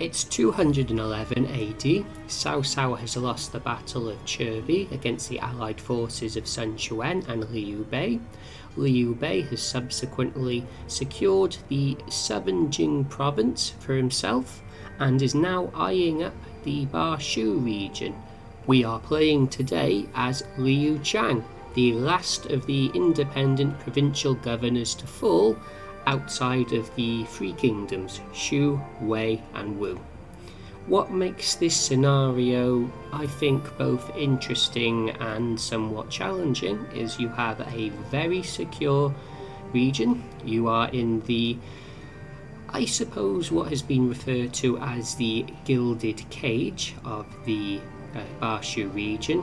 It's 211 AD. Cao Cao has lost the Battle of Cherby against the allied forces of Sun Quan and Liu Bei. Liu Bei has subsequently secured the southern Jing province for himself and is now eyeing up the Bashu region. We are playing today as Liu Chang, the last of the independent provincial governors to fall outside of the three kingdoms, Shu, Wei and Wu. What makes this scenario, I think, both interesting and somewhat challenging is you have a very secure region. You are in the, I suppose, what has been referred to as the gilded cage of the Bashu region,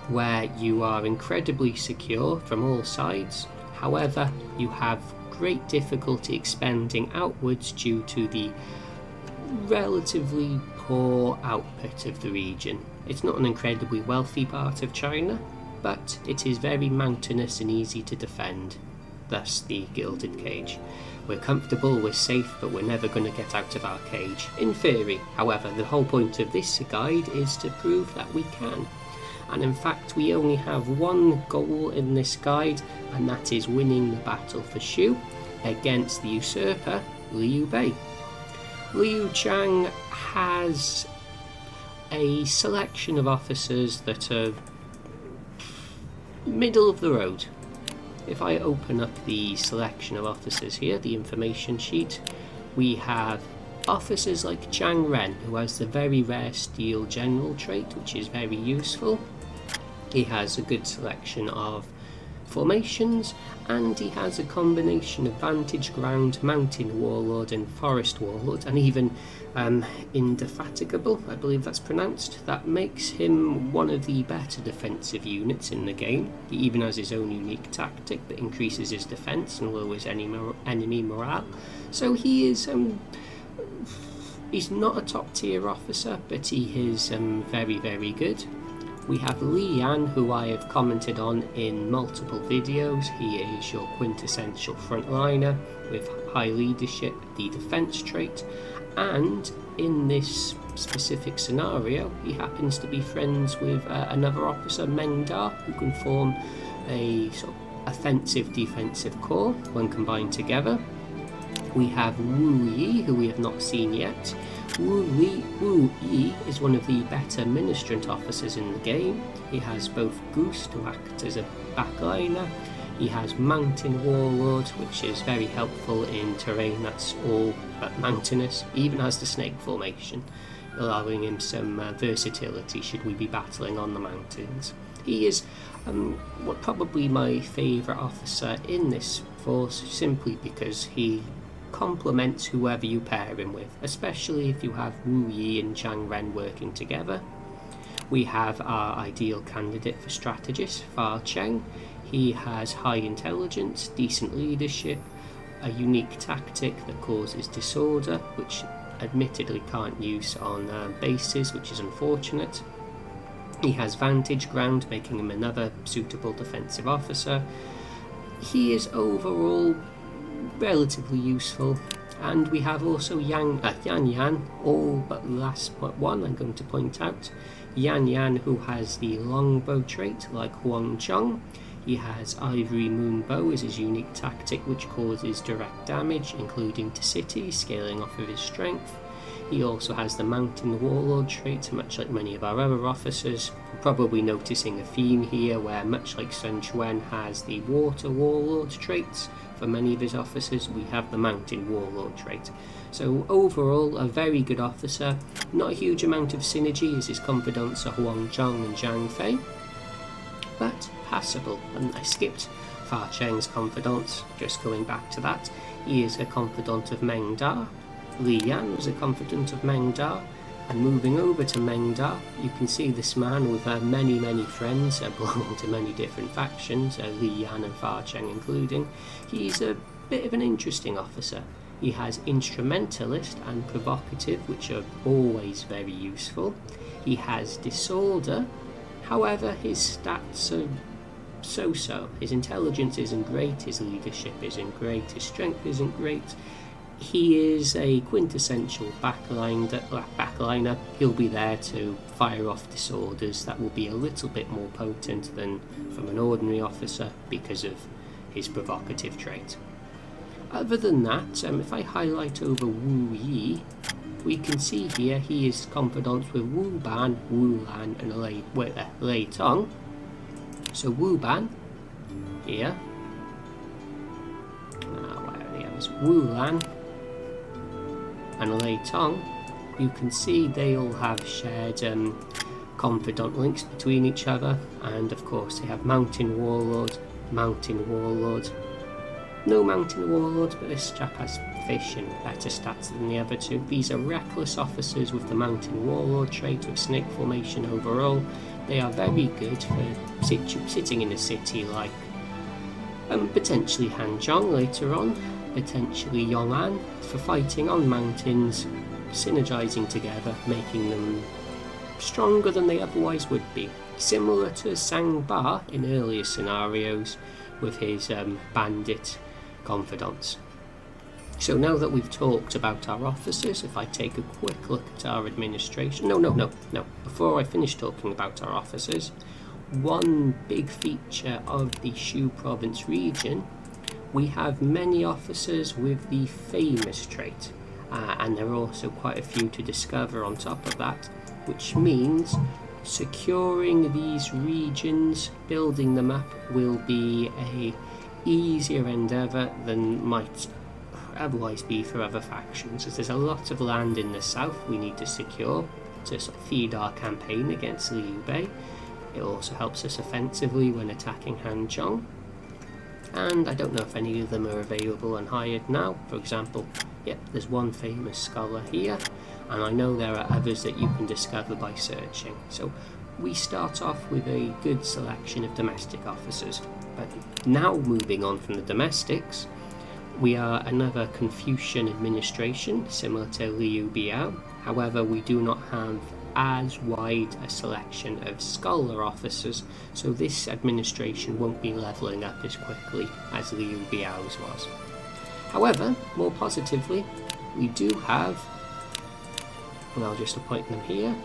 where you are incredibly secure from all sides. However, you have great difficulty expanding outwards due to the relatively poor output of the region. It's not an incredibly wealthy part of China, but it is very mountainous and easy to defend, thus the gilded cage. We're comfortable, we're safe, but we're never going to get out of our cage, in theory. However, the whole point of this guide is to prove that we can. And in fact, we only have one goal in this guide, and that is winning the battle for Shu against the usurper Liu Bei. Liu Chang has a selection of officers that are middle of the road. If I open up the selection of officers here, the information sheet, we have officers like Zhang Ren, who has the very rare Steel General trait, which is very useful. He has a good selection of formations, and he has a combination of Vantage Ground, Mountain Warlord and Forest Warlord, and even Indefatigable, I believe that's pronounced. That makes him one of the better defensive units in the game. He even has his own unique tactic that increases his defense and lowers enemy morale. So he is he's not a top tier officer, but he is very, very good. We have Li Yan, who I have commented on in multiple videos. He is your quintessential frontliner with high leadership, the defense trait, and in this specific scenario, he happens to be friends with another officer, Meng Da, who can form a sort of offensive-defensive core when combined together. We have Wu Yi, who we have not seen yet. Wu Yi is one of the better ministrant officers in the game. He has both Goose to act as a backliner. He has Mountain Warlord, which is very helpful in terrain that's all but mountainous. He even has the snake formation, allowing him some versatility should we be battling on the mountains. He is probably my favourite officer in this force, simply because he complements whoever you pair him with, especially if you have Wu Yi and Zhang Ren working together. We have our ideal candidate for strategist, Fa Cheng. He has high intelligence, decent leadership, a unique tactic that causes disorder, which admittedly can't use on bases, which is unfortunate. He has Vantage Ground, making him another suitable defensive officer. He is overall relatively useful. And we have also Yan Yan, all but the last one I'm going to point out. Yan Yan, who has the longbow trait like Huang Zhong. He has Ivory Moon Bow as his unique tactic, which causes direct damage, including to cities, scaling off of his strength. He also has the Mountain Warlord trait, much like many of our other officers. You're probably noticing a theme here where, much like Sun Quan has the Water Warlord traits, for many of his officers we have the Mountain Warlord trait. So overall, a very good officer. Not a huge amount of synergy as his confidants are Huang Zhong and Zhang Fei, but passable. And I skipped Fa Cheng's confidants, just going back to that. He is a confidant of Meng Da. Li Yan was a confidant of Meng Da. And moving over to Meng Da, you can see this man with many friends belonging to many different factions, Li Yan and Fa Cheng including. He's a bit of an interesting officer. He has Instrumentalist and Provocative, which are always very useful. He has Disorder, however his stats are so-so. His intelligence isn't great, his leadership isn't great, his strength isn't great. he is a quintessential backliner. He'll be there to fire off disorders that will be a little bit more potent than from an ordinary officer because of his provocative trait. Other than that, if I highlight over Wu Yi, we can see here he is confidant with Wu Ban, Wu Lan and Lei Tong. So Wu Ban here, where are the others? Wu Lan and Lei Tong, you can see they all have shared confidant links between each other, and of course they have Mountain Warlord, no Mountain Warlord, but this chap has fish and better stats than the other two. These are reckless officers with the Mountain Warlord trait with snake formation overall. They are very good for sitting in a city like potentially Hanzhong later on, potentially Yongan, for fighting on mountains, synergizing together, making them stronger than they otherwise would be. Similar to Zhang Ba in earlier scenarios with his bandit confidants. So now that we've talked about our officers, if I take a quick look at our administration... No. Before I finish talking about our officers, one big feature of the Shu province region, we have many officers with the famous trait, and there are also quite a few to discover on top of that, which means securing these regions, building them up, will be a easier endeavour than might otherwise be for other factions, as there's a lot of land in the south we need to secure to sort of feed our campaign against Liu Bei. It also helps us offensively when attacking Hanzhong, and I don't know if any of them are available and hired now. For example, there's one famous scholar here, and I know there are others that you can discover by searching. So we start off with a good selection of domestic officers, but now moving on from the domestics, we are another Confucian administration similar to Liu Bei. However, we do not have as wide a selection of scholar officers, so this administration won't be levelling up as quickly as Liu Bei's was. However, more positively, we do have, and I'll just appoint them here,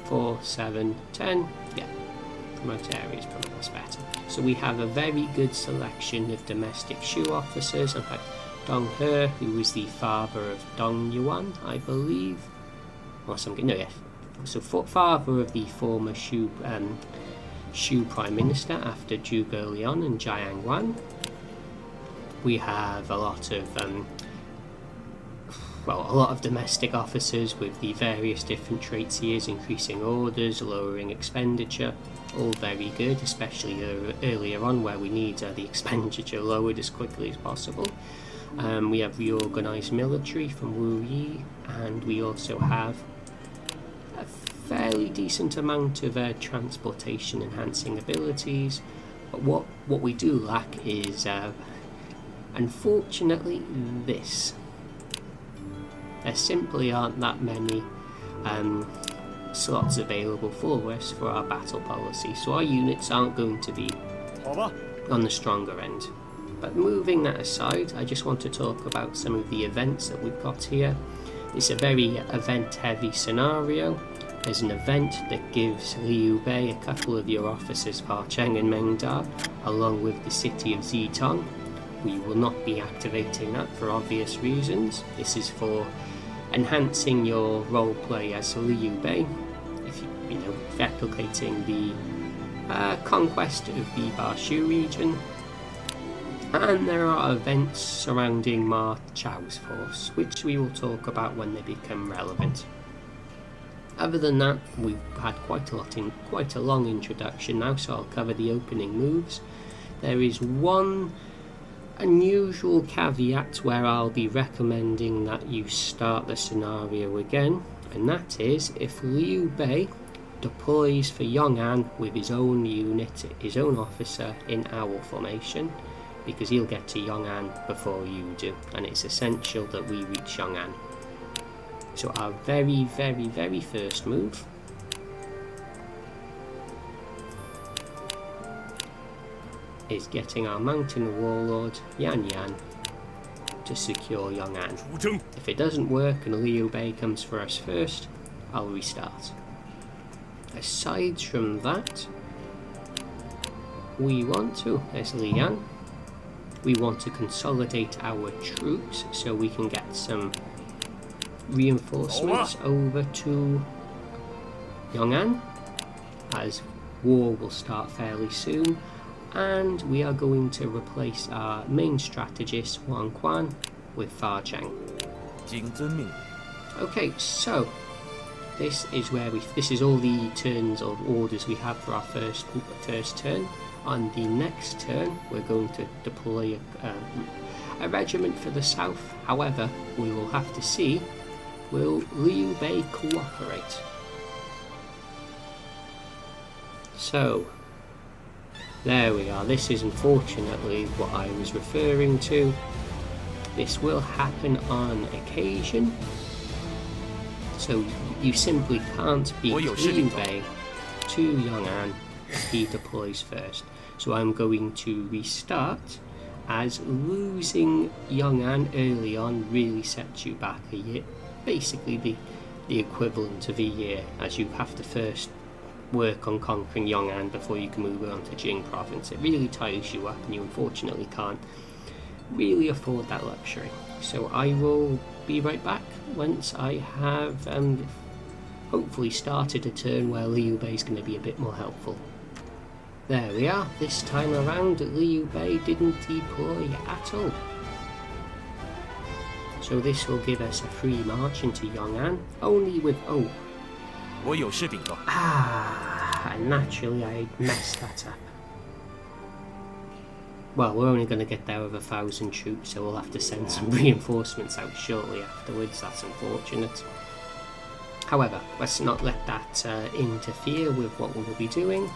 4, 7, 10, promote areas promotes better. So we have a very good selection of domestic Shu officers. In fact, Dong He, who was the father of Dong Yuan, I believe, so father of the former Shu Prime Minister after Zhuge Liang and Jiang Wan. We have a lot of domestic officers with the various different traits he is, increasing orders, lowering expenditure, all very good, especially earlier on where we need the expenditure lowered as quickly as possible. We have reorganized military from Wu Yi, and we also have a fairly decent amount of transportation enhancing abilities, but what we do lack is unfortunately this. There simply aren't that many slots available for us for our battle policy, so our units aren't going to be on the stronger end. But moving that aside, I just want to talk about some of the events that we've got here. It's a very event heavy scenario. There's an event that gives Liu Bei a couple of your officers, Cheng and Meng Da, along with the city of Zitong. We will not be activating that for obvious reasons. This is for enhancing your roleplay as Liu Bei, if you know, replicating the conquest of the Bashu region. And there are events surrounding Ma Chao's force, which we will talk about when they become relevant. Other than that, we've had quite a long introduction now, so I'll cover the opening moves. There is one unusual caveat where I'll be recommending that you start the scenario again, and that is if Liu Bei deploys for Yongan with his own unit, his own officer in owl formation, because he'll get to Yongan before you do, and it's essential that we reach Yongan. So our very, very, very first move is getting our Mountain Warlord Yan to secure Yongan. If it doesn't work and Liu Bei comes for us first, I'll restart. Aside from that, we want to, there's Lian, we want to consolidate our troops so we can get some reinforcements over to Yongan, as war will start fairly soon, and we are going to replace our main strategist Wang Quan with Fa Zhang. Okay, so this is all the turns or orders we have for our first turn. On the next turn, we're going to deploy a regiment for the south. However, we will have to see, will Liu Bei cooperate? So, there we are. This is unfortunately what I was referring to. This will happen on occasion. So you simply can't beat Liu Bei to Yongan if he deploys first. So I'm going to restart, as losing Yongan early on really sets you back a year. Basically the equivalent of a year, as you have to first work on conquering Yongan before you can move on to Jing province. It really ties you up and you unfortunately can't really afford that luxury. So I will be right back once I have hopefully started a turn where Liu Bei is going to be a bit more helpful. There we are. This time around Liu Bei didn't deploy at all. So this will give us a free march into Yongan, only with and naturally I messed that up. Well, we're only going to get there with 1,000 troops, so we'll have to send some reinforcements out shortly afterwards. That's unfortunate. However, let's not let that interfere with what we will be doing.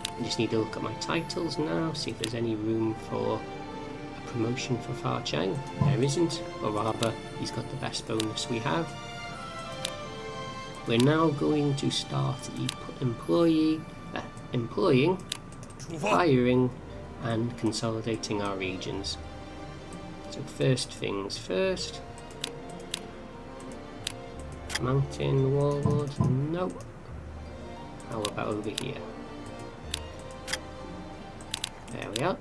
I just need to look at my titles now, see if there's any room for a promotion for Fa Zhang. There isn't, or rather, he's got the best bonus we have. We're now going to start employing, firing, and consolidating our regions. So first things first. Mountain warlord, no. How about over here? There we are.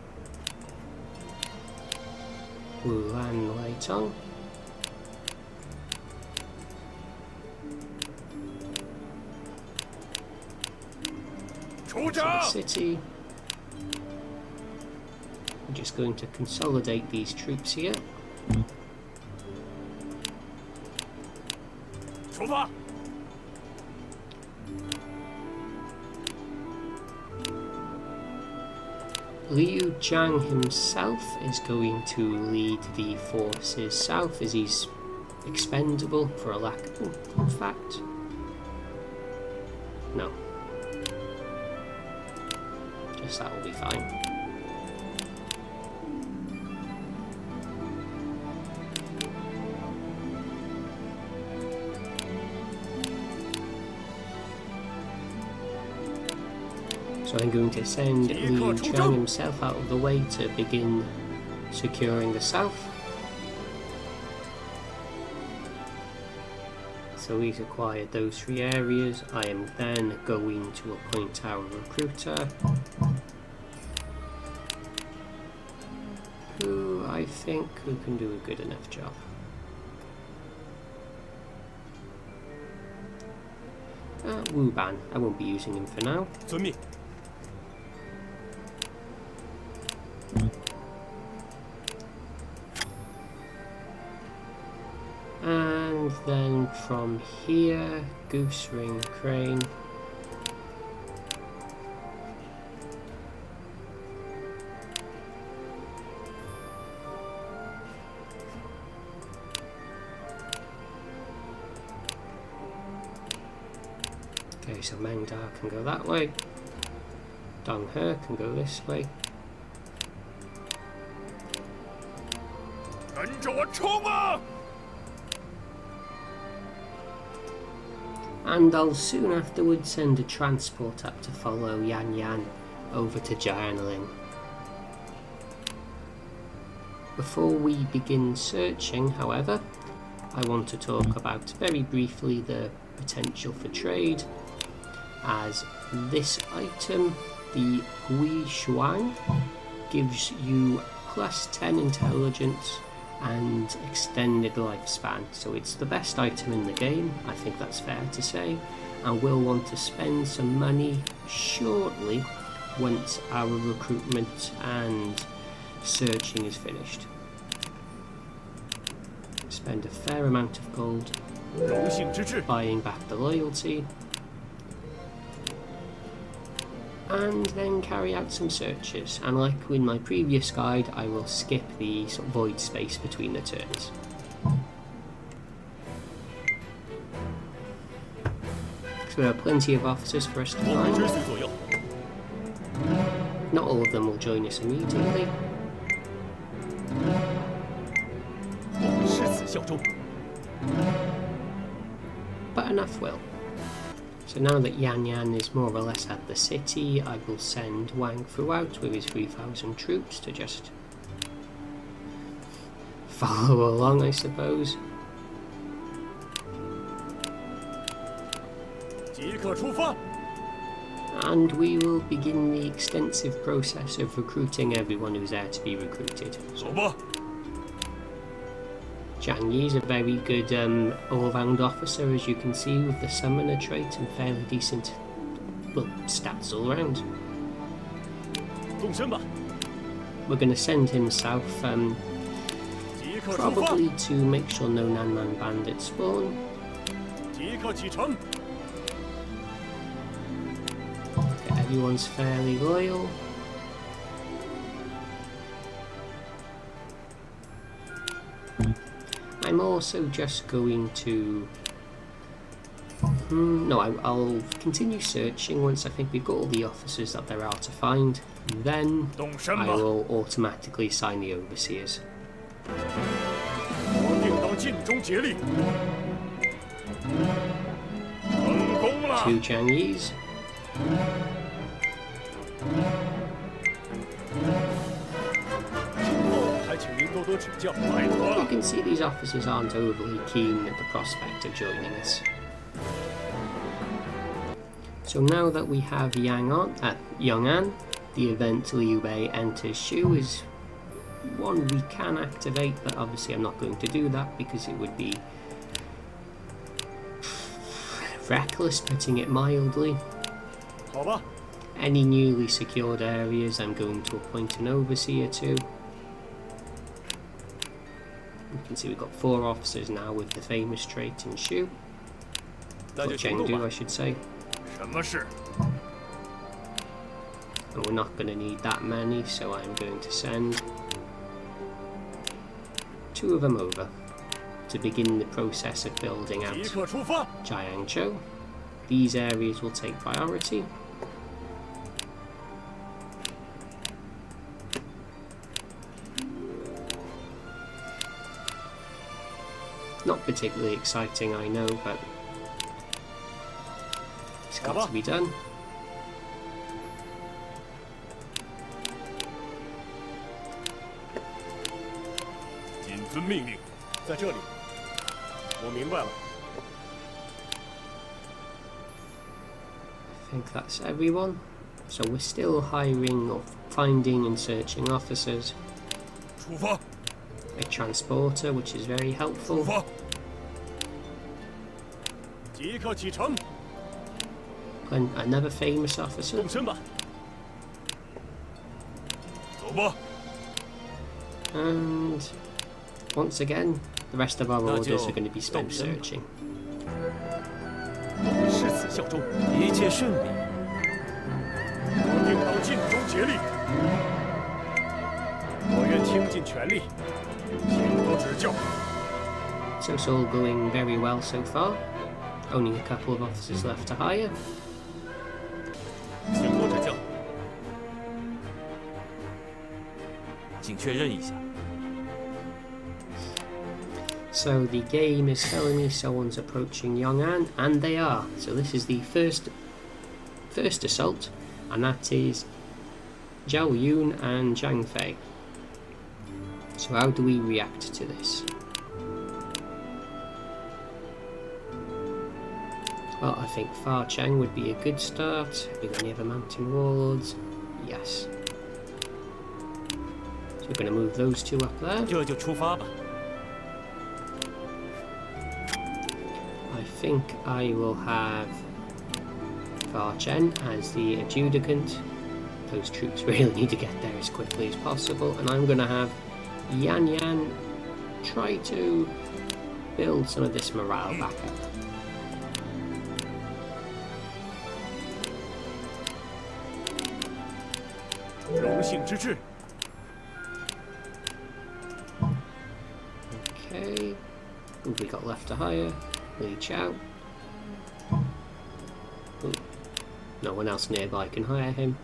Wulan Wei Tong. The city. I'm just going to consolidate these troops here. Liu Zhang himself is going to lead the forces south, as he's expendable for a lack of... in fact, no. Just that will be fine. So I'm going to send Liu Zhang himself out of the way to begin securing the south. So he's acquired those 3 areas. I am then going to appoint our recruiter, who I think can do a good enough job. Wu Ban, I won't be using him for now. And then from here, Goose Ring Crane. Okay, so Mengda can go that way. Dong He can go this way. And I'll soon afterwards send a transport up to follow Yan Yan over to Jianling. Before we begin searching, however, I want to talk about very briefly the potential for trade, as this item, the Hui Shuang, gives you plus 10 intelligence and extended lifespan, so it's the best item in the game, I think that's fair to say, and we'll want to spend some money shortly once our recruitment and searching is finished. Spend a fair amount of gold buying back the loyalty, and then carry out some searches, and like in my previous guide I will skip the sort of void space between the turns. So there are plenty of officers for us to find. Not all of them will join us immediately, but enough will. So now that Yan is more or less at the city, I will send Wang throughout with his 3,000 troops to just follow along, I suppose. And we will begin the extensive process of recruiting everyone who's there to be recruited. Zhang Yi's a very good all-round officer, as you can see, with the summoner trait and fairly decent, well, stats all around. We're going to send him south, probably to make sure no Nanman bandits spawn. Okay, everyone's fairly loyal. I'm also just going to... no, I'll continue searching once I think we've got all the officers that there are to find. Then I will automatically assign the overseers. 2 Zhang Yis. You can see these officers aren't overly keen at the prospect of joining us. So now that we have Yongan, the event Liu Bei enters Shu is one we can activate, but obviously I'm not going to do that because it would be reckless, putting it mildly. Any newly secured areas I'm going to appoint an overseer to. You can see we've got 4 officers now with the famous trait in Shu. Or Chengdu, I should say. And we're not going to need that many, so I'm going to send 2 of them over to begin the process of building out Jiangzhou. These areas will take priority. Not particularly exciting, I know, but it's got to be done. I think that's everyone. So we're still hiring or finding and searching officers. A transporter, which is very helpful. Another famous officer. And once again, the rest of our orders are going to be spent searching. So it's all going very well so far. Only a couple of officers left to hire. So the game is telling me someone's approaching Yongan, and they are. So this is the first assault, and that is Zhao Yun and Zhang Fei. So how do we react to this? Well, I think Fa Cheng would be a good start. Have we got any other mountain warlords? Yes. So we're going to move those two up there. I think I will have Fa Chen as the adjudicant. Those troops really need to get there as quickly as possible, and I'm going to have Yan Yan try to build some of this morale back up. Okay, who have we got left to hire? Li Chao. Ooh. No one else nearby can hire him.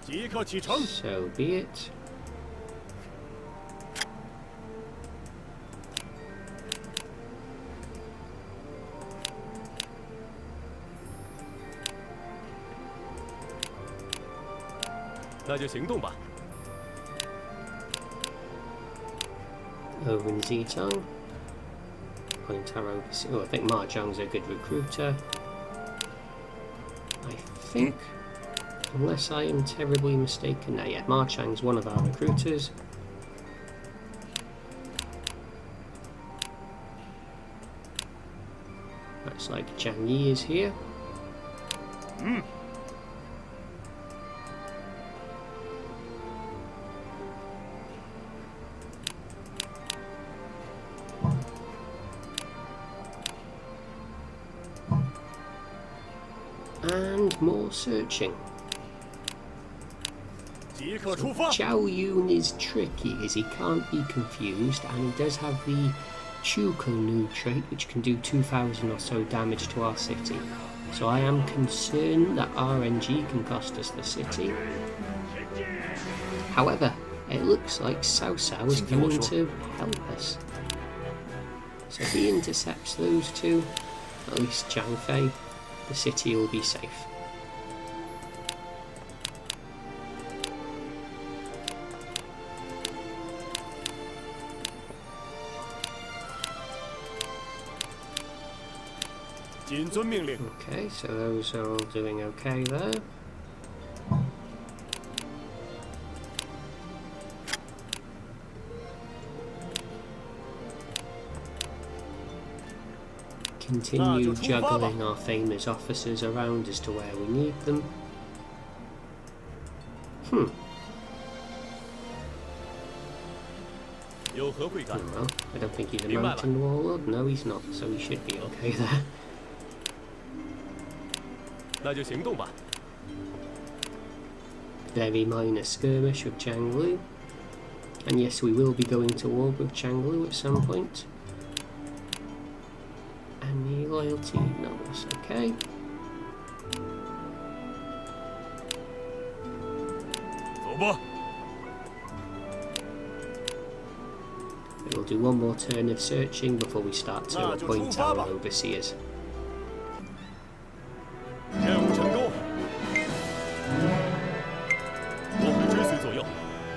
So be it. Over in Zitong. Point our overseas. Oh, I think Ma Zhang's a good recruiter. I think, unless I am terribly mistaken. No, yeah, Ma Chang's one of our recruiters. Looks like Zhang Yi is here. And more searching. So Zhao Yun is tricky as he can't be confused, and he does have the Chuko trait which can do 2,000 or so damage to our city. So I am concerned that RNG can cost us the city. However, it looks like Cao Cao is coming to help us. So if he intercepts those two, at least Zhang Fei, the city will be safe. Okay, so those are all doing okay there. Continue juggling our famous officers around as to where we need them. Well, I don't think he's a mountain warlord. No, he's not, so he should be okay there. Very minor skirmish with Changlu. And yes, we will be going to war with Changlu at some point. Any loyalty? No, that's okay. We'll do one more turn of searching before we start to appoint our overseers.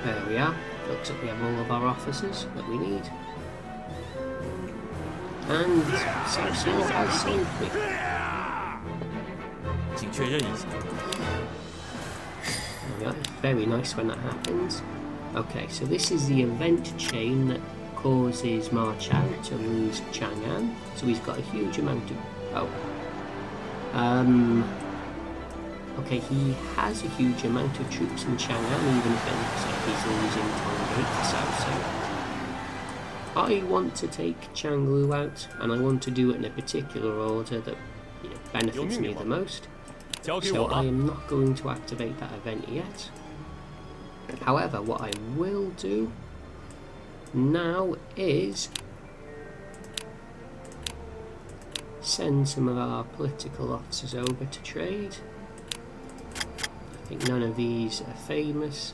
There we are. Looks like we have all of our officers that we need. And Cao Cao has saved me. Very nice when that happens. Okay, so this is the event chain that causes Ma Chao to lose Chang'an. So he's got a huge amount of... okay, he has a huge amount of troops in Chang'an, even if it looks like he's losing Tong to Cao Cao. I want to take Changlu out, and I want to do it in a particular order that benefits me the most. So I am not going to activate that event yet. However, what I will do now is send some of our political officers over to trade. I think none of these are famous.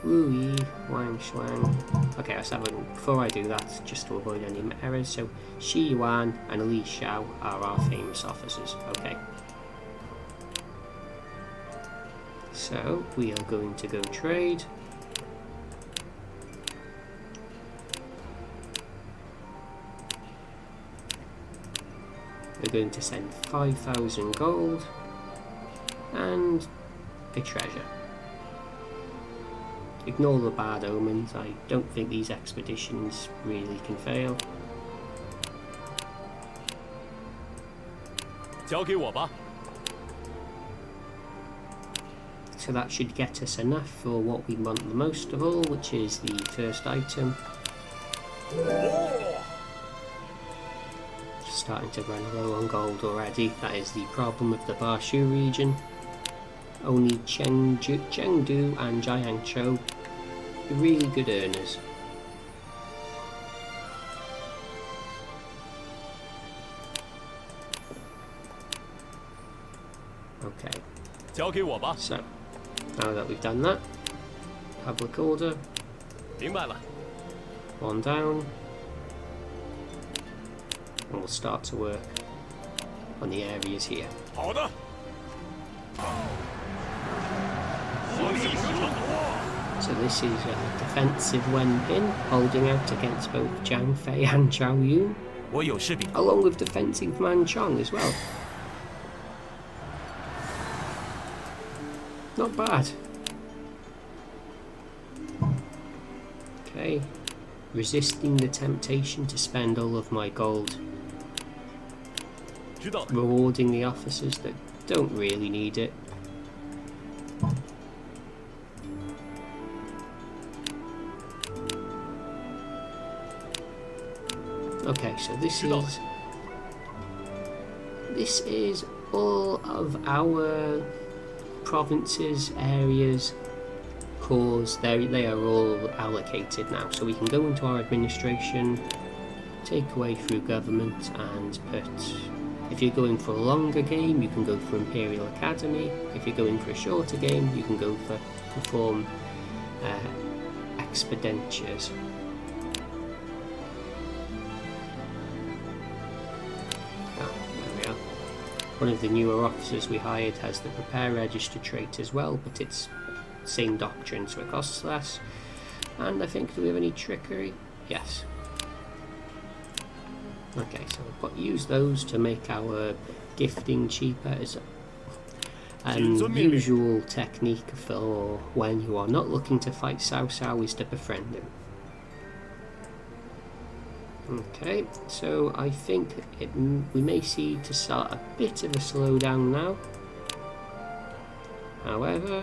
Wu Yi, Wang Shuang. Okay, let's have a, before I do that, just to avoid any errors, so Shi Yuan and Li Xiao are our famous officers. Okay. So we are going to go trade. We're going to send 5,000 gold and a treasure. Ignore the bad omens, I don't think these expeditions really can fail. 交给我吧。 So that should get us enough for what we want the most of all, which is the first item. Starting to run low on gold already. That is the problem with the Bashu region. Only Chengdu and Jiangzhou are really good earners. Okay. 交给我吧。 So, now that we've done that, public order. 明白了。 One down. And we'll start to work on the areas here. 好的。 So this is a defensive Wenpin, holding out against both Zhang Fei and Zhao Yun, 我有士兵。 along with defensive Manchong as well. Not bad. Okay, resisting the temptation to spend all of my gold, 知道。 rewarding the officers that don't really need it. Okay, so this is all of our provinces, areas, cores. They are all allocated now, so we can go into our administration, take away through government, and put. If you're going for a longer game, you can go for Imperial Academy. If you're going for a shorter game, you can go for perform expenditures. One of the newer officers we hired has the prepare register trait as well, but it's same doctrine, so it costs less. And I think, do we have any trickery? Yes. Okay, so use those to make our gifting cheaper as an usual technique for when you are not looking to fight Cao Cao is to befriend him. Okay, so I think we may see to start a bit of a slowdown now. However,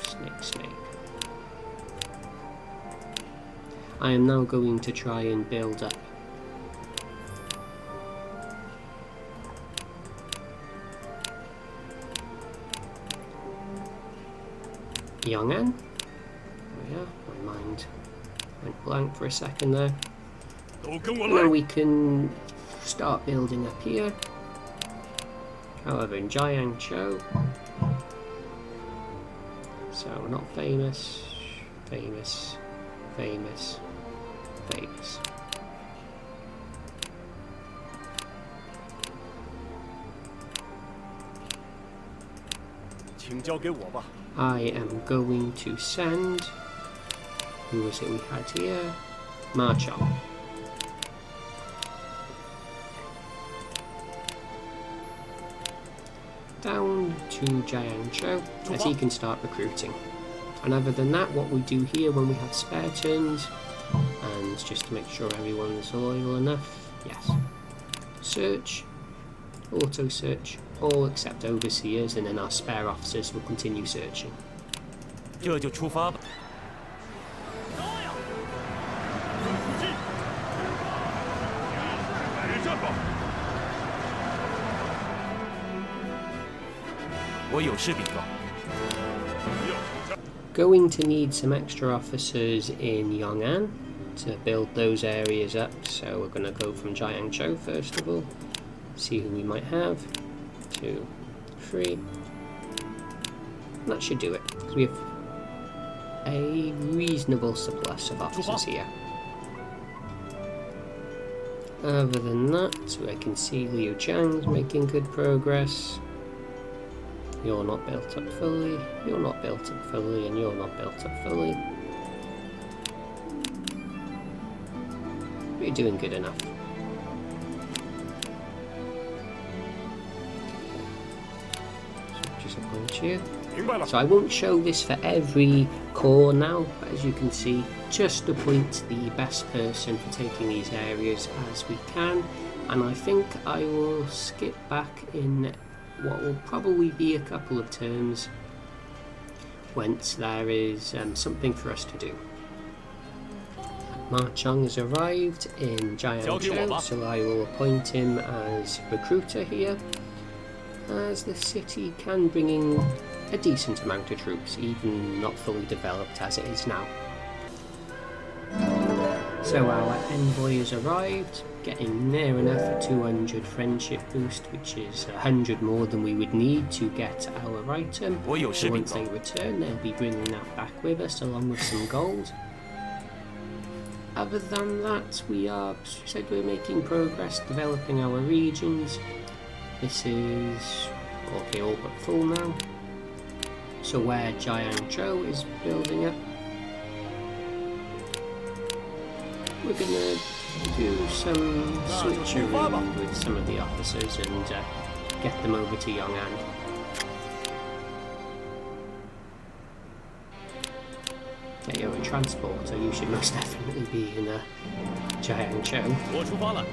snake. I am now going to try and build up Yongan. Oh yeah, my mind went blank for a second there. Now we can start building up here. However, in Jiangzhou, so not famous. 请交给我吧。 I am going to send. Who was it we had here? Marchong. Down to Jiangzhou as he can start recruiting. And other than that, what we do here when we have spare turns, and just to make sure everyone's loyal enough, yes, search, auto search, all except overseers, and then our spare officers will continue searching. 这就出发吧。我有士兵了。 Going to need some extra officers in Yongan to build those areas up, so we're going to go from Jiangzhou first of all, see who we might have. 2, 3. That should do it, because we have a reasonable surplus of officers here. Other than that, I can see Liu Zhang's making good progress. You're not built up fully, you're not built up fully, and you're not built up fully. You're doing good enough. So just a point here. So I won't show this for every core now, but as you can see, just appoint the best person for taking these areas as we can. And I think I will skip back in what will probably be a couple of turns once there is something for us to do. Ma Chong has arrived in Jiangzhou, so I will appoint him as recruiter here, as the city can bring in a decent amount of troops, even not fully developed as it is now. So our envoy has arrived, getting near enough a 200 friendship boost, which is 100 more than we would need to get our item. So once they return, they'll be bringing that back with us along with some gold. Other than that, we're making progress developing our regions. This is okay, all but full now. So where Jiangzhou is building up, we're gonna do some switcheroo with some of the officers and get them over to Yongan. Yeah, you're in transport, so you should most definitely be in Jiangzhou.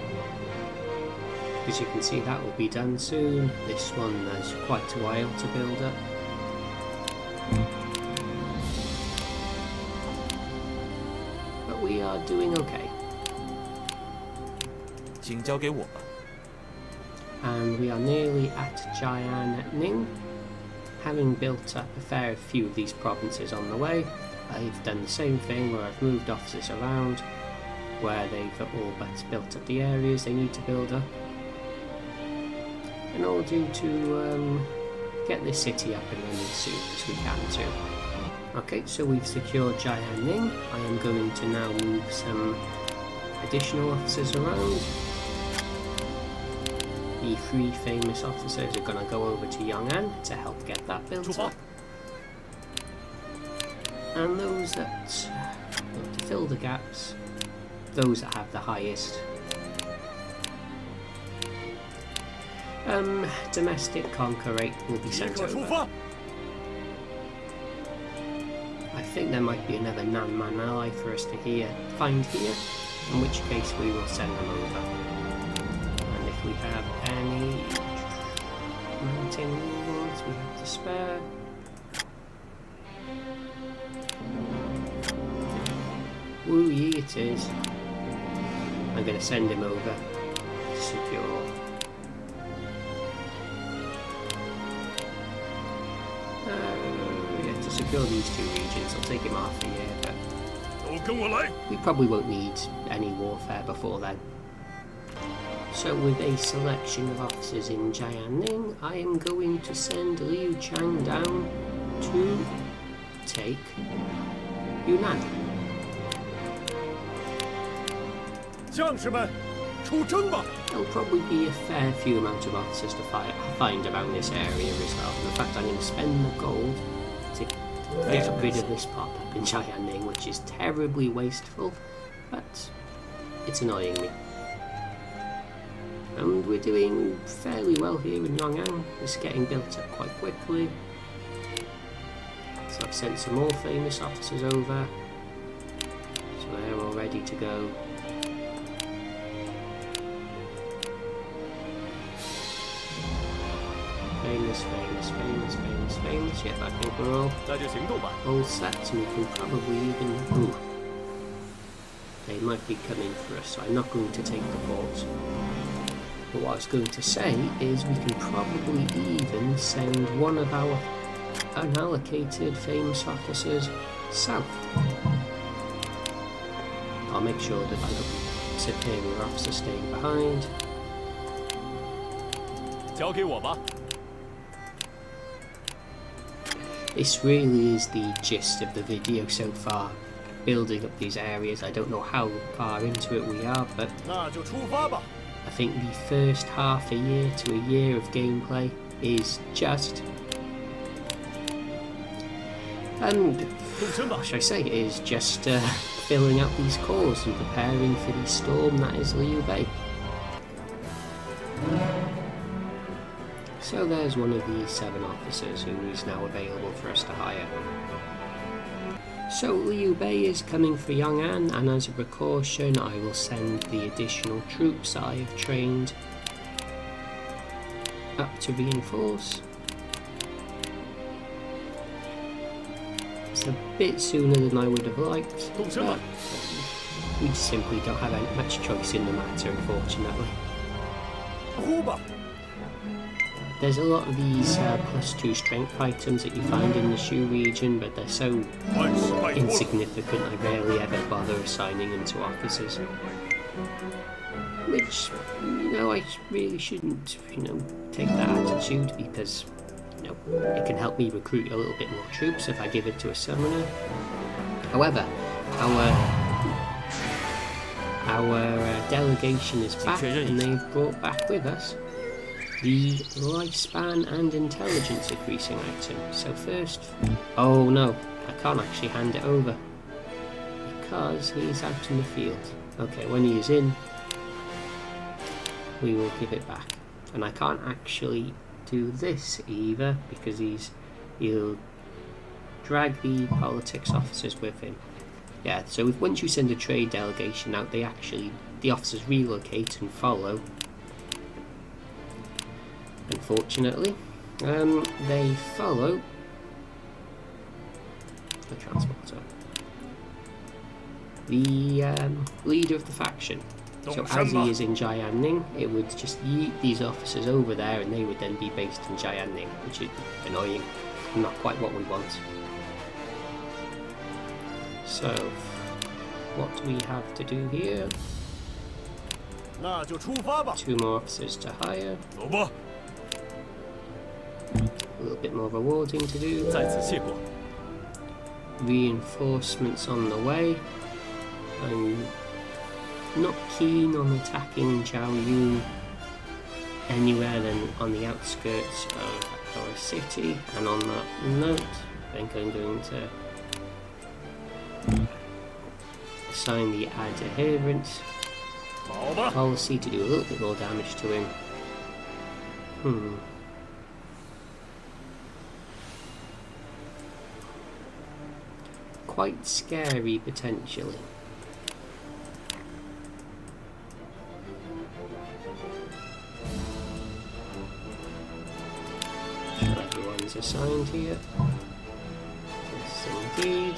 As you can see, that will be done soon. This one has quite a while to build up. But we are doing okay. And we are nearly at Jiangning. Having built up a fair few of these provinces on the way, I've done the same thing where I've moved officers around where they've all but built up the areas they need to build up in order to get this city up and running as soon as we can too. Okay, so we've secured Jiangning. I am going to now move some additional officers around. The 3 famous officers are going to go over to Yongan to help get that built up. And those that want to fill the gaps, those that have the highest domestic conquer rate will be sent over. I think there might be another Nanman ally for us to find here, in which case we will send them over. And if we have any mountain rewards we have to spare, woo yee it is. I'm going to send him over to secure. To secure these 2 regions. I'll take him half a year, but we probably won't need any warfare before then. So with a selection of officers in Jiangning, I am going to send Liu Chang down to take Yunnan. There'll probably be a fair few amount of officers to find around this area as well. In fact, I'm going to spend the gold to get rid of this pop-up in Jiangning, which is terribly wasteful, but it's annoying me. And we're doing fairly well here in Yongan. It's getting built up quite quickly. So I've sent some more famous officers over, so they're all ready to go. Famous. Yep, I think we're all set, and we can probably even... Ooh. They might be coming for us, so I'm not going to take the port. But what I was going to say is we can probably even send one of our unallocated famous officers south. I'll make sure that I don't superior officer staying behind. This really is the gist of the video so far, building up these areas. I don't know how far into it we are, but I think the first half a year to a year of gameplay is just And 动身吧 what！should I say, is just filling out these calls and preparing for the storm that is Liu Bei. So there's one of the 7 officers who is now available for us to hire. So Liu Bei is coming for Yongan, and as a precaution I will send the additional troops that I have trained up to reinforce. It's a bit sooner than I would have liked, 动身吧 but we simply don't have much choice in the matter, unfortunately. 呼吧！ There's a lot of these +2 strength items that you find in the Shu region, but they're so 万事拜托了。 insignificant I rarely ever bother assigning them to officers. Which, I really shouldn't, take that attitude, because, it can help me recruit a little bit more troops if I give it to a summoner. However, our delegation is back, and they've brought back with us the lifespan and intelligence increasing item. So first, oh no, I can't actually hand it over because he's out in the field. Okay, when he is in, we will give it back. And I can't actually do this either because he'll drag the politics officers with him. Yeah, so once you send a trade delegation out, the officers relocate and follow. Unfortunately, they follow the transporter, the leader of the faction. So as he is in Jianning, it would just yeet these officers over there and they would then be based in Jianning, which is annoying and not quite what we want. So, what do we have to do here? 那就出发吧。 2 more officers to hire. 走吧。 A little bit more rewarding to do. 在此谢过。 Reinforcements on the way. I'm not keen on attacking Zhao Yun anywhere than on the outskirts of our city. And on that note, I think I'm going to assign the adherence 好吧。 policy to do a little bit more damage to him. Quite scary, potentially. Sure, everyone's assigned here. Yes, indeed.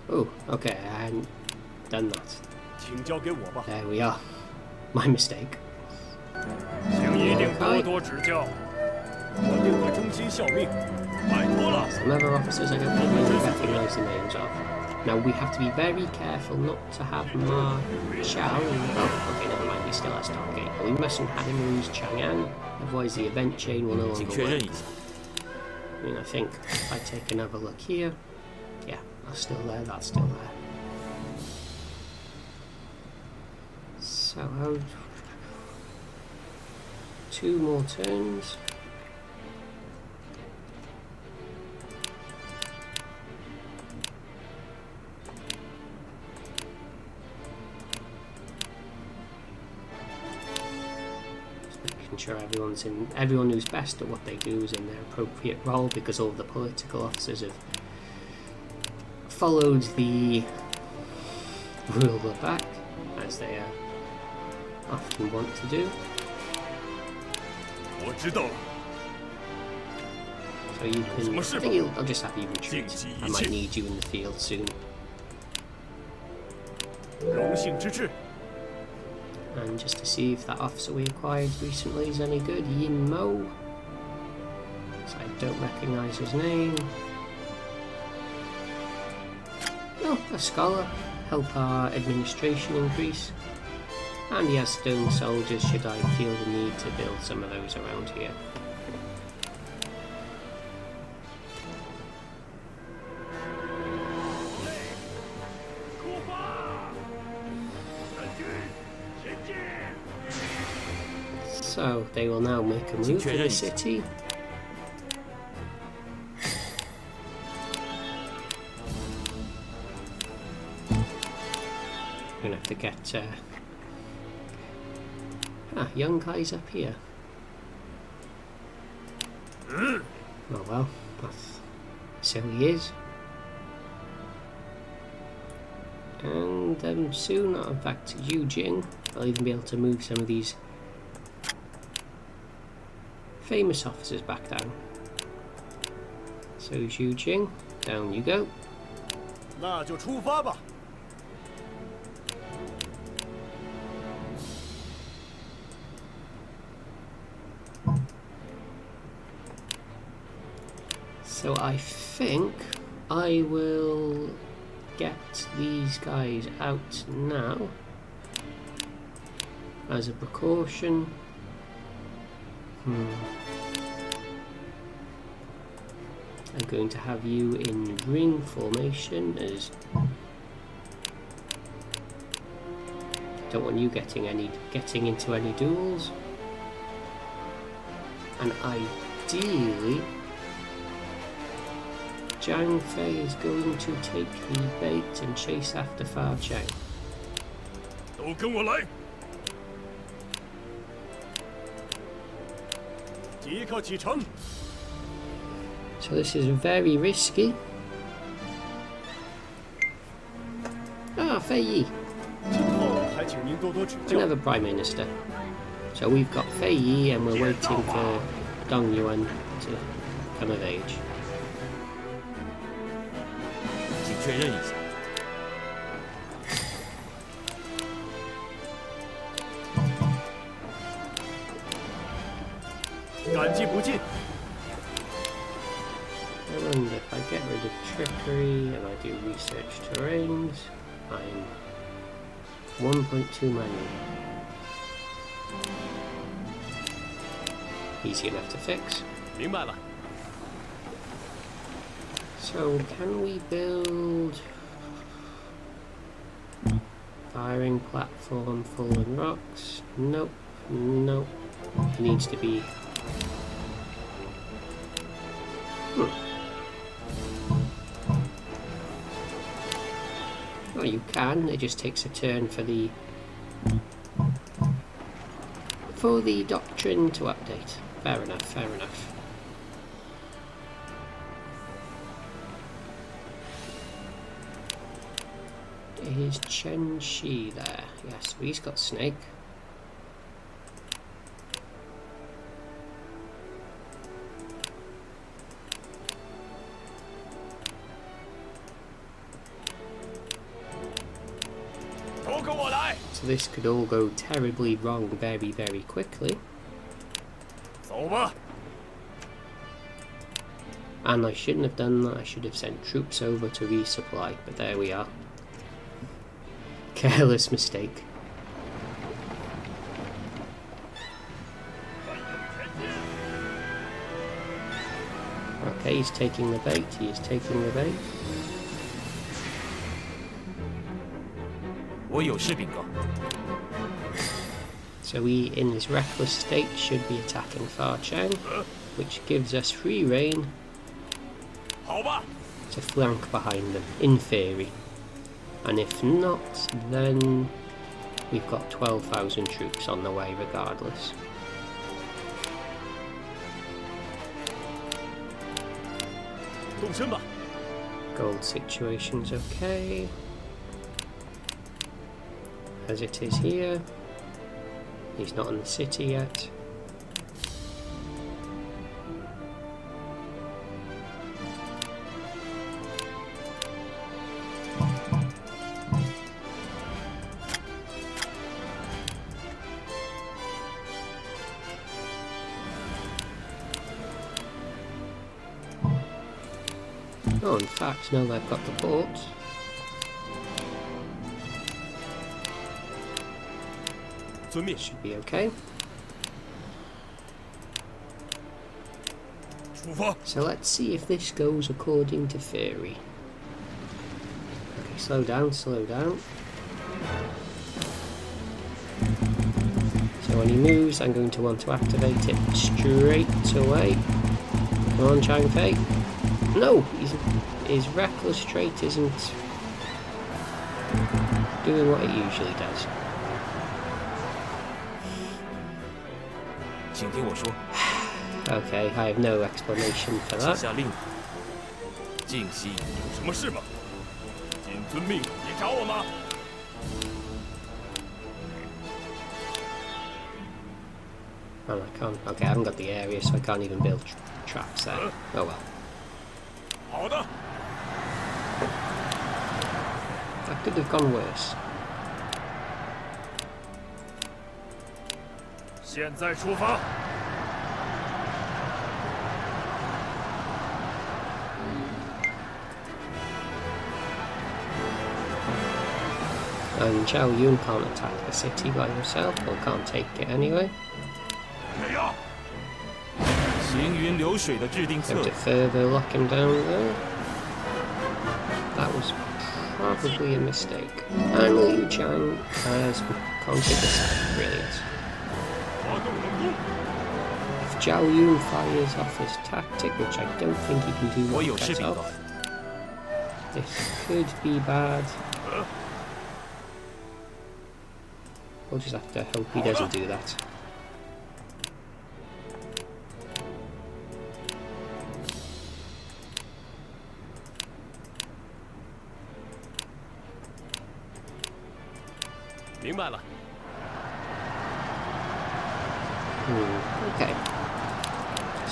Oh, okay, I hadn't done that. 请交给我吧。 There we are. My mistake. 请一定多多指教。我定会忠心效命。拜托了。 Some other officers I don't really recognise the names of. Now we have to be very careful not to have Ma Chao. Oh, okay, never mind. He still has Tong. But we mustn't have him lose Chang'an, otherwise the event chain will no 请 longer 确认 work. 一下。 I mean, I think if I take another look here, yeah, that's still there. That's still there. So, 2 more turns. Making sure everyone who's best at what they do is in their appropriate role, because all the political officers have followed the ruler back, as they often want to do. 我知道了。 So you can. I think I'll just have you retreat. I might need you in the field soon. 荣幸之至。 And just to see if that officer we acquired recently is any good, Yin Mo. So I don't recognise his name. Oh, a scholar. Help our administration increase. And he has stone soldiers should I feel the need to build some of those around here. So they will now make a move to the city. I'm gonna have to get Yongai's up here. Oh well, so he is. And soon, in fact, Yu Jing, I'll even be able to move some of these famous officers back down. So Yu Jing, down you go. 那就出发吧。 So I think I will get these guys out now as a precaution. I'm going to have you in ring formation, as don't want you getting into any duels, and ideally Zhang Fei is going to take the bait and chase after Fa Cheng. 都跟我来！即刻启程。 So this is very risky. Ah, Fei Yi. 今后还请您多多指教。 Another Prime Minister. So we've got Fei Yi and we're waiting for Dong Yuan to come of age. 请确认一下。感激不尽。 And if I get rid of trickery and I do research terrains, I'm 1.2 manual. Easy enough to fix. 明白了。 So can we build firing platform, fallen rocks? Nope, nope. It needs to be. Well, you can. It just takes a turn for the doctrine to update. Fair enough. Fair enough. Is Chen Shi there? Yes, he's got Snake. So this could all go terribly wrong very, very quickly. 走吧。 And I shouldn't have done that. I should have sent troops over to resupply, but there we are. Careless mistake. Okay, he's taking the bait. He is taking the bait. 我有事禀告。 So we, in this reckless state, should be attacking Fa Cheng, which gives us free reign 好吧。 to flank behind them, in theory. And if not, then we've got 12,000 troops on the way regardless. Gold situation's okay. As it is here. He's not in the city yet. Oh, in fact, now they've got the port. Should be okay. So let's see if this goes according to theory. Okay, slow down, slow down. So So when he moves, I'm going to want to activate it straight away. Come on, Zhang Fei. No! His reckless trait isn't doing what it usually does. 请听我说， Okay, I have no explanation for 请 that. 下令，静息。有什么事吗？谨遵命。你找我吗？ And I can't. Okay, I haven't got the area, so I can't even build traps there. Oh well. 好的。 That could have gone worse. 现在出发。 And Zhao Yun can't attack the city by himself, or can't take it anyway. 这样。 行云流水的制定策 Have 略 to，further lock him down there. That was probably a mistake. And Liu Zhang has conquered the side. Brilliant. 发动猛攻。 If Zhao Yun fires off his tactic, which I don't think he can do 我 one 有士 cut 兵 off, 高， this could be bad. We'll just have to hope he doesn't do that. 明白了。 Okay.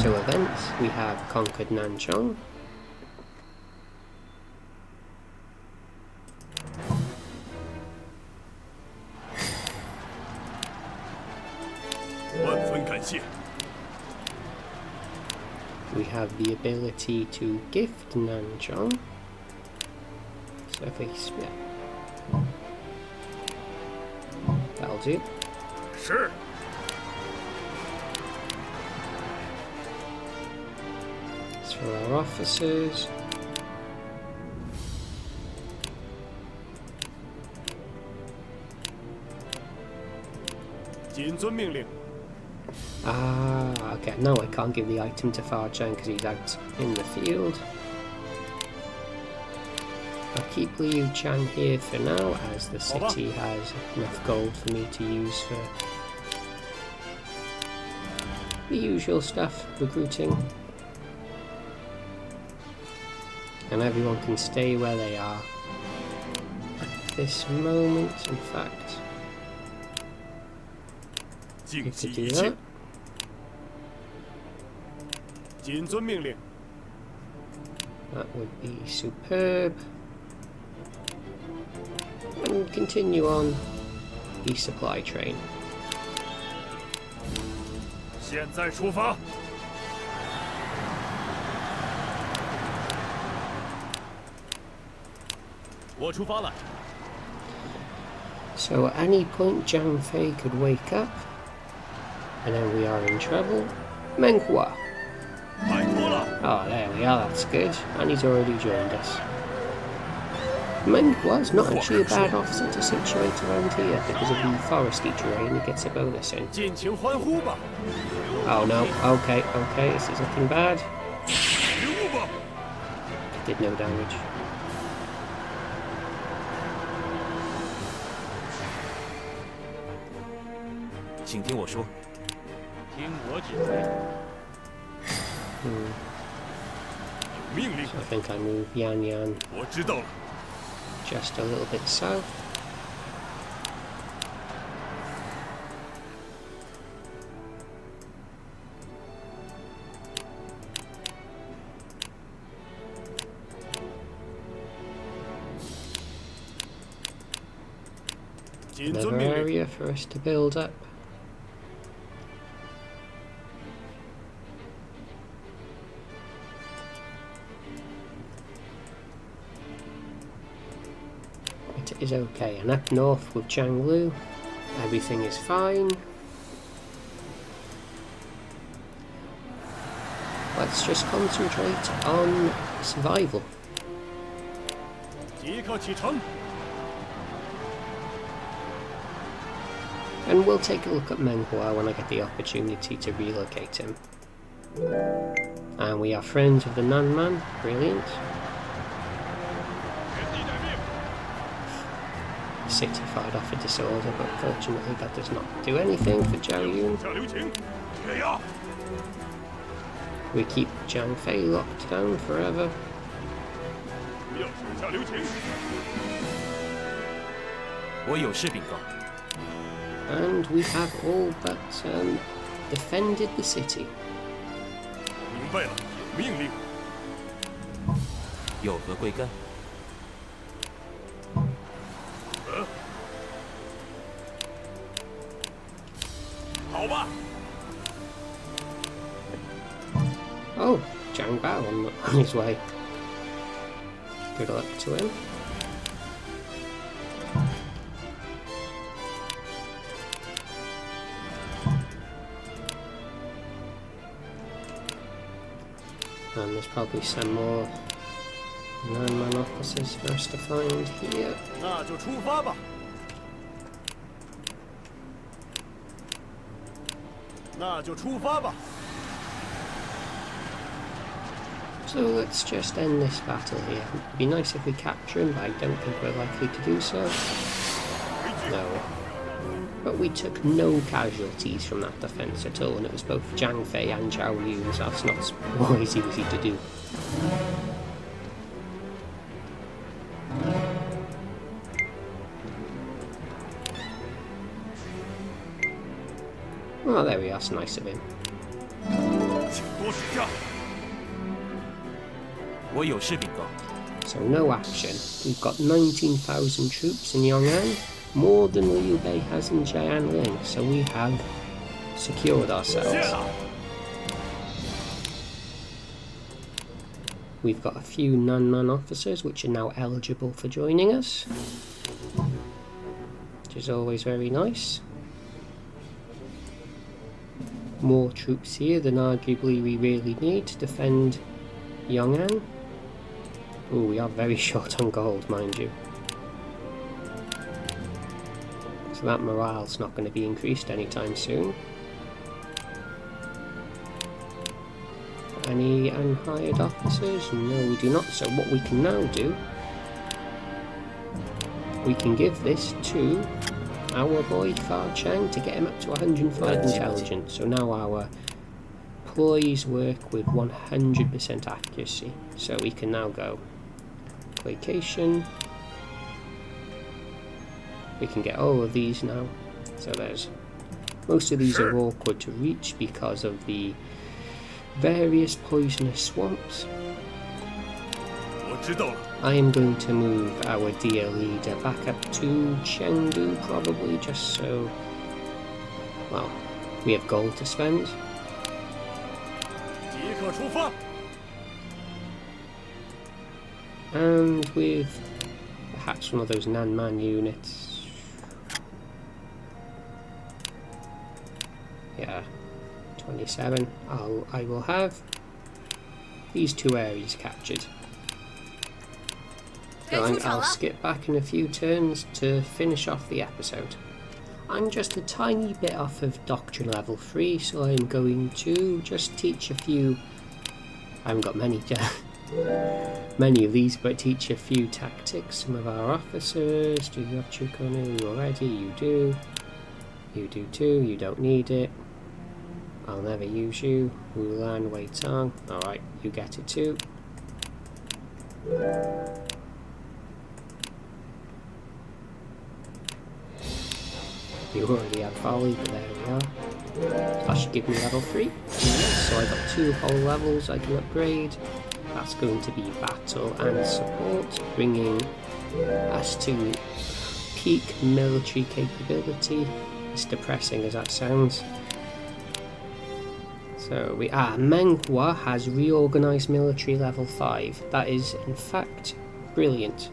So events, we have conquered Nanchong. 万分感谢。 We have the ability to gift Nanchong. So if we split, that'll do. 是。 It's for our officers. 谨遵命令。 Ah, okay. No, I can't give the item to Farchang because he's out in the field. I'll keep Liu Chan here for now, as the city has enough gold for me to use for the usual stuff, recruiting. And everyone can stay where they are at this moment, in fact. 尽 You 其 could 一 do 切 that.。谨遵命令。 That would be superb. And continue on the supply train. 现在出发。 我出发了。 So at any point Zhang Fei could wake up, and then we are in trouble. Menghua. 拜托了。 Oh, there we are, that's good. And he's already joined us. Menhua's not actually a bad officer to situate around here because of the foresty terrain, he gets a bonus in. 尽情欢呼吧。 Oh no, okay, this is looking bad. 领悟吧。 Did no damage. 请听我说，听我指挥。 命令。 So I think I move Yan Yan 我知道了。 just a little bit south. Another area for us to build up. It is okay, and up north with Jianglu, everything is fine. Let's just concentrate on survival. 即刻启程。And we'll take a look at Menghua when I get the opportunity to relocate him. And we are friends of the Nan Man. Brilliant. The city fired off a disorder, but fortunately that does not do anything for Zhao Yun. We keep Zhang Fei locked down forever. And we have all but defended the city. Oh, Zhang Bao on his way. Good luck to him. And there's probably some more Nan-man officers for us to find here. So let's just end this battle here. It'd be nice if we capture him, but I don't think we're likely to do so. No. But we took no casualties from that defence at all, and it was both Zhang Fei and Zhao Liu, so that's not always easy to do. Oh, there we are, it's nice of him. So no action. We've got 19,000 troops in Yongan, more than Liu Bei has in Jianling, so we have secured ourselves. We've got a few Nan-man officers which are now eligible for joining us, which is always very nice. More troops here than arguably we really need to defend Yongan. Oh, we are very short on gold, mind you. So that morale's not going to be increased anytime soon. Any unhired officers? No, we do not. So what we can now do, we can give this to our boy Fa Chang to get him up to 105 intelligence. So now our ploys work with 100% accuracy. So we can now go placation. We can get all of these now. So there's most of these are awkward to reach because of the various poisonous swamps. I am going to move our dear leader back up to Chengdu, probably, just so, well, we have gold to spend. And with perhaps one of those Nan-man units. Yeah, 27. I will have these two areas captured. So I'll skip back in a few turns to finish off the episode. I'm just a tiny bit off of Doctrine level 3, so I'm going to just teach a few. I haven't got many of these, but teach a few tactics. Some of our officers. Do you have Chukonu already? You do. You do too. You don't need it. I'll never use you. Wulan, Wei Tong. Alright, you get it too. You already have volley, but there we are. That should give me level 3. So I got 2 whole levels I can upgrade. That's going to be battle and support, bringing us to peak military capability. As depressing as that sounds. So Menghua has reorganized military level 5. That is in fact brilliant.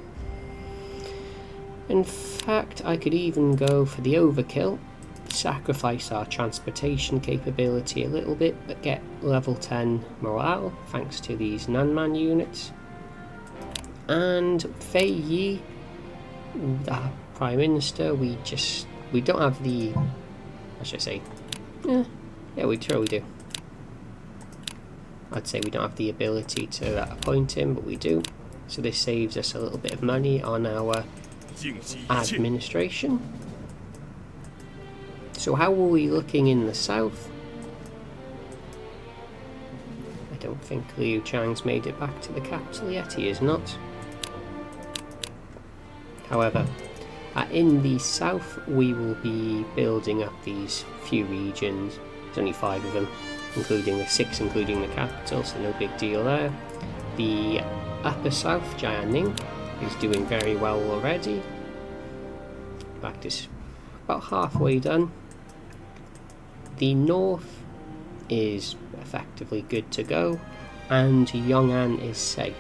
In fact, I could even go for the overkill, sacrifice our transportation capability a little bit, but get level 10 morale thanks to these Nan-man units. And Fei Yi, our Prime Minister, we don't have the I should say, yeah, we totally do. I'd say we don't have the ability to appoint him, but we do. So this saves us a little bit of money on our administration. So how are we looking in the south? I don't think Liu Chang's made it back to the capital yet. He is not. However, in the south we will be building up these few regions. There's only 5 of them, including the 6 including the capital, so no big deal there. The upper south, Jianing, is doing very well already. In fact, it's about halfway done. The north is effectively good to go, and Yongan is safe.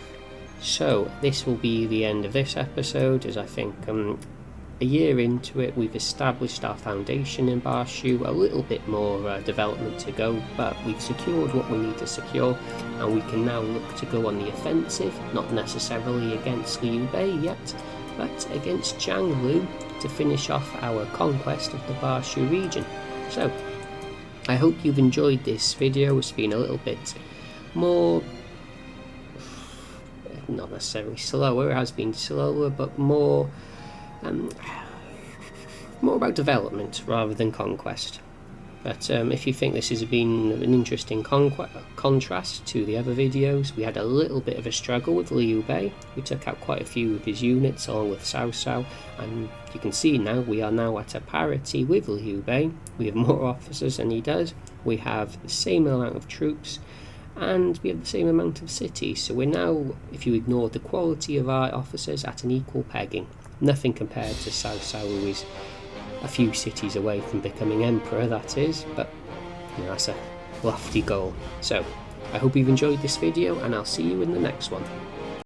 So this will be the end of this episode, as I think a year into it we've established our foundation in Barshu, a little bit more development to go, but we've secured what we need to secure, and we can now look to go on the offensive, not necessarily against Liu Bei yet, but against Zhang Lu to finish off our conquest of the Barshu region. So I hope you've enjoyed this video. It's been a little bit more, not necessarily slower, it has been slower, but more about development rather than conquest. But if you think this has been an interesting contrast to the other videos, we had a little bit of a struggle with Liu Bei. We took out quite a few of his units along with Cao Cao, and you can see now we are now at a parity with Liu Bei. We have more officers than he does, we have the same amount of troops, and we have the same amount of cities. So we're now, if you ignore the quality of our officers, at an equal pegging. Nothing compared to Cao Cao, who is a few cities away from becoming emperor, that is, but you know, that's a lofty goal. So I hope you've enjoyed this video, and I'll see you in the next one.